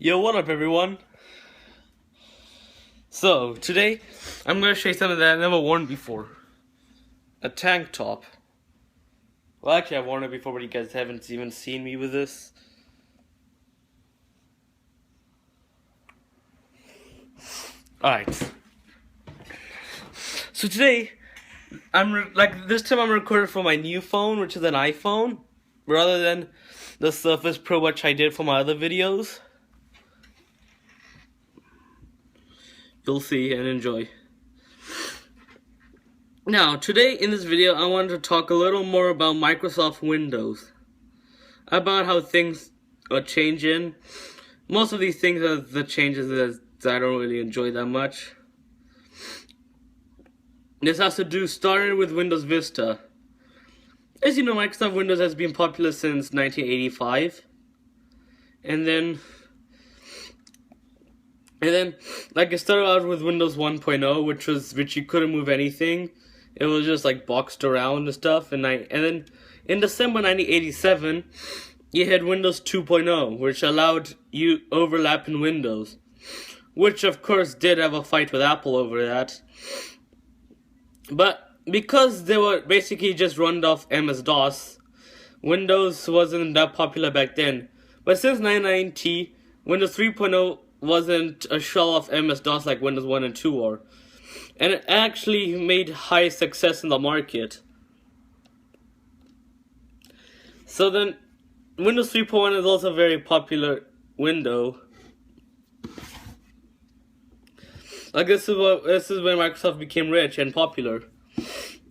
Yo, what up, everyone? So, today, I'm going to show you something that I've never worn before. A tank top. Well, actually, I've worn it before, but you guys haven't even seen me with this. Alright. So today, this time I'm recording from my new phone, which is an iPhone, rather than the Surface Pro, which I did for my other videos. You'll see and enjoy. Now, today in this video, I wanted to talk a little more about Microsoft Windows. About how things are changing. Most of these things are the changes that I don't really enjoy that much. This has to do starting with Windows Vista. As you know, Microsoft Windows has been popular since 1985. And then like it started out with Windows 1.0, which you couldn't move anything. It was just like boxed around and stuff. And then in December 1987, you had Windows 2.0, which allowed you overlap in Windows, which of course did have a fight with Apple over that. But because they were basically just run off MS-DOS, Windows wasn't that popular back then. But since 1990, Windows 3.0 wasn't a shell of MS-DOS like Windows 1 and 2 were. And it actually made high success in the market. So then, Windows 3.1 is also a very popular window. Like this is when Microsoft became rich and popular.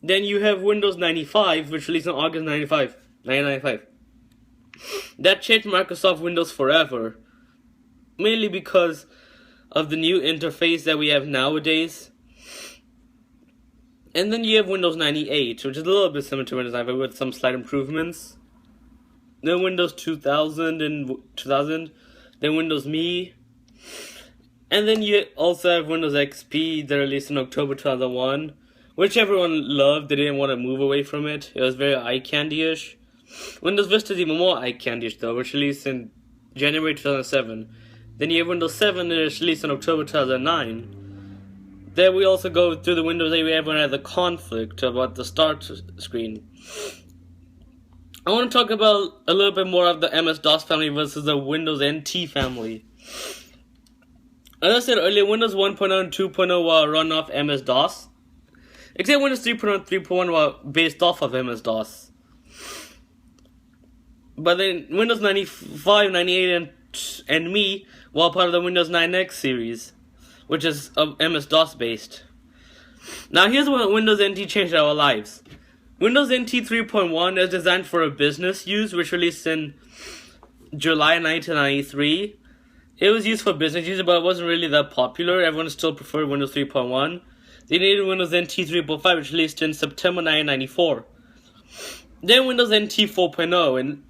Then you have Windows 95, which released in August 1995. That changed Microsoft Windows forever. Mainly because of the new interface that we have nowadays. And then you have Windows 98, which is a little bit similar to Windows 95 with some slight improvements. Then Windows 2000 then Windows Me. And then you also have Windows XP that released in October 2001, which everyone loved. They didn't want to move away from it. It was very eye candy-ish. Windows Vista is even more eye candy-ish though, which released in January 2007. Then you have Windows 7 that was released in October 2009. Then we also go through the Windows that everyone had the conflict about the start screen. I want to talk about a little bit more of the MS-DOS family versus the Windows NT family. As I said earlier, Windows 1.0 and 2.0 were run off MS-DOS. Except Windows 3.0 and 3.1 were based off of MS-DOS. But then Windows 95, 98, and Me were part of the Windows 9X series, which is MS-DOS based. Now here's what Windows NT changed our lives. Windows NT 3.1 is designed for a business use, which released in July 1993. It was used for business use, but it wasn't really that popular. Everyone still preferred Windows 3.1. They needed Windows NT 3.5, which released in September 1994. Then Windows NT 4.0 in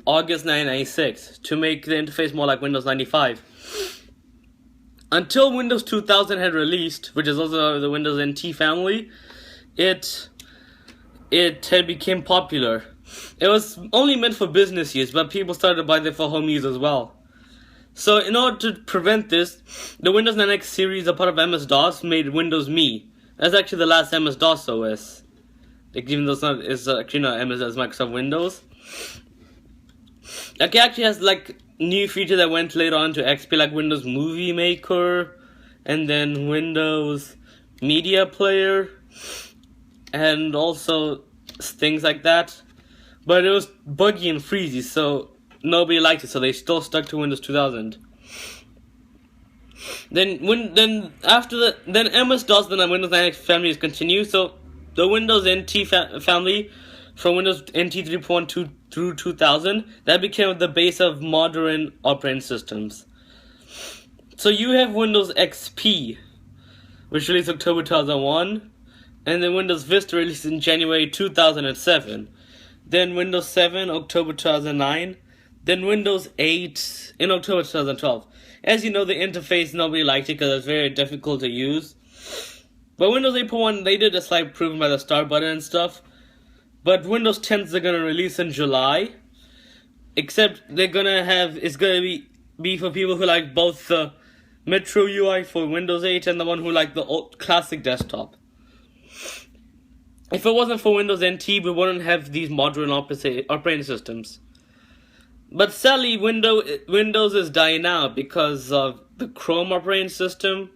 August 1996 to make the interface more like Windows 95. Until Windows 2000 had released, which is also the Windows NT family, it had become popular. It was only meant for business use, but people started to buy it for home use as well. So in order to prevent this, the Windows 9X series, a part of MS-DOS, made Windows Me. That's actually the last MS-DOS OS. Even though it's actually not MS-DOS, Microsoft Windows. Like it actually has like new features that went later on to XP, like Windows Movie Maker, and then Windows Media Player, and also things like that. But it was buggy and freezy, so nobody liked it, so they still stuck to Windows 2000. Then MS-DOS, then the Windows 9X families continue. So the Windows NT family, from Windows NT 3.1 through 2000, that became the base of modern operating systems. So you have Windows XP, which released October 2001, and then Windows Vista released in January 2007. Then Windows 7, October 2009. Then Windows 8 in October 2012. As you know, the interface, nobody liked it because it's very difficult to use. But Windows 8.1, they did a slight improvement by the start button and stuff. But Windows 10 they're gonna release in July. Except it's gonna be be for people who like both the Metro UI for Windows 8 and the one who like the old classic desktop. If it wasn't for Windows NT, we wouldn't have these modern operating systems. But sadly, Windows is dying out because of the Chrome operating system.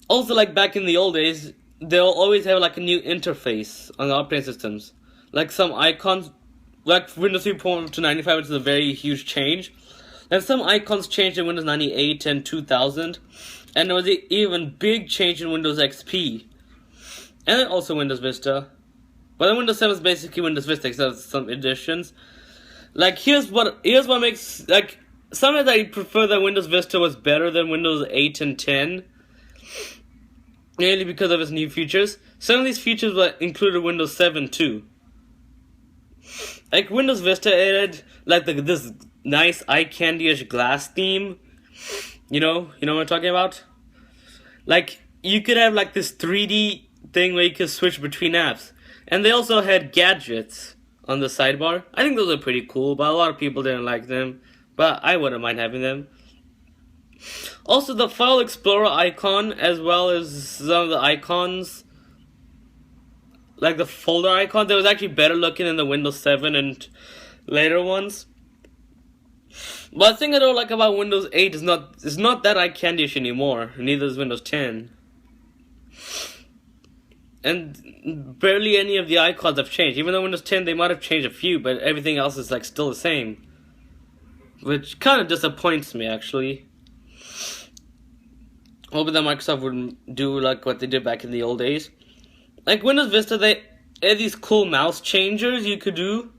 Also, like back in the old days, they'll always have like a new interface on the operating systems. Like some icons, like Windows 3.1 to 95, which is a very huge change. And some icons changed in Windows 98 and 2000. And there was an even big change in Windows XP. And then also Windows Vista. But then Windows 7 is basically Windows Vista, except some additions. Like, here's what makes, like, sometimes I prefer that Windows Vista was better than Windows 8 and 10. Mainly because of its new features. Some of these features were included Windows 7 too. Like, Windows Vista added, like, this nice eye-candy-ish glass theme. You know what I'm talking about? Like, you could have, like, this 3D thing where you could switch between apps. And they also had gadgets on the sidebar. I think those are pretty cool, but a lot of people didn't like them. But I wouldn't mind having them. Also, the File Explorer icon, as well as some of the icons, like the folder icon, that was actually better looking in the Windows 7 and later ones. But the thing I don't like about Windows 8 is not that eye-candy-ish anymore. Neither is Windows 10. And barely any of the icons have changed. Even though Windows 10, they might have changed a few, but everything else is like still the same. Which kind of disappoints me, actually. Hoping that Microsoft would do like what they did back in the old days. Like Windows Vista, they had these cool mouse changers you could do.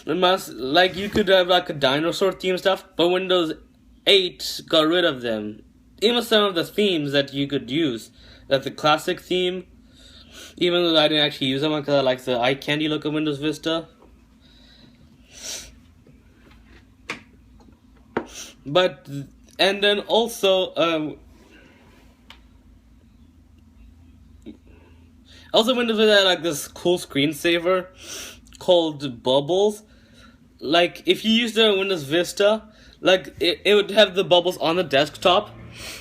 The mouse, like you could have like a dinosaur theme stuff, but Windows 8 got rid of them. Even some of the themes that you could use. Like the classic theme, even though I didn't actually use them because I like the eye candy look of Windows Vista. But, and then also Windows Vista had like this cool screensaver called Bubbles. Like, if you use the Windows Vista, like, it would have the bubbles on the desktop.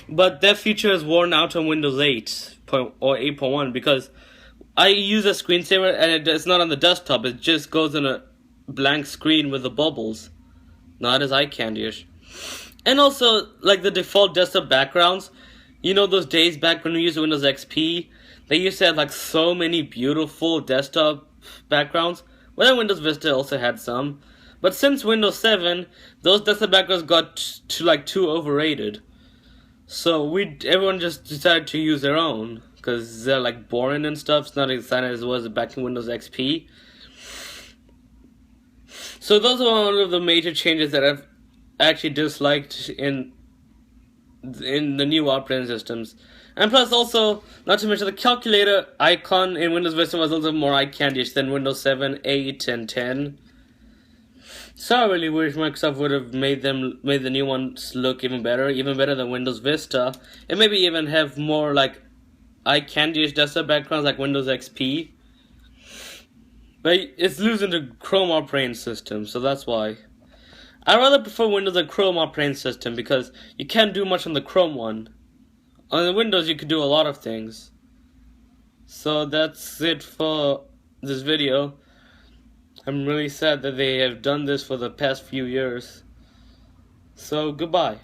But that feature is worn out on Windows 8 or 8.1 because I use a screensaver and it's not on the desktop. It just goes on a blank screen with the bubbles. Not as eye candy-ish. And also, like the default desktop backgrounds, you know those days back when we used Windows XP, they used to have like so many beautiful desktop backgrounds. Well, then Windows Vista also had some. But since Windows 7, those desktop backgrounds got too overrated. So everyone just decided to use their own because they're like boring and stuff. It's not as exciting as it was back in Windows XP. So those are one of the major changes that I've actually disliked in the new operating systems. And plus also, not to mention the calculator icon in Windows Vista was a little more eye-candy-ish than Windows 7, 8, and 10. So I really wish Microsoft would have made the new ones look even better than Windows Vista, and maybe even have more like eye-candy-ish desktop backgrounds like Windows XP. But it's losing the Chrome operating system, so that's why. I rather prefer Windows than Chrome operating system because you can't do much on the Chrome one. On the Windows, you could do a lot of things. So that's it for this video. I'm really sad that they have done this for the past few years. So, goodbye.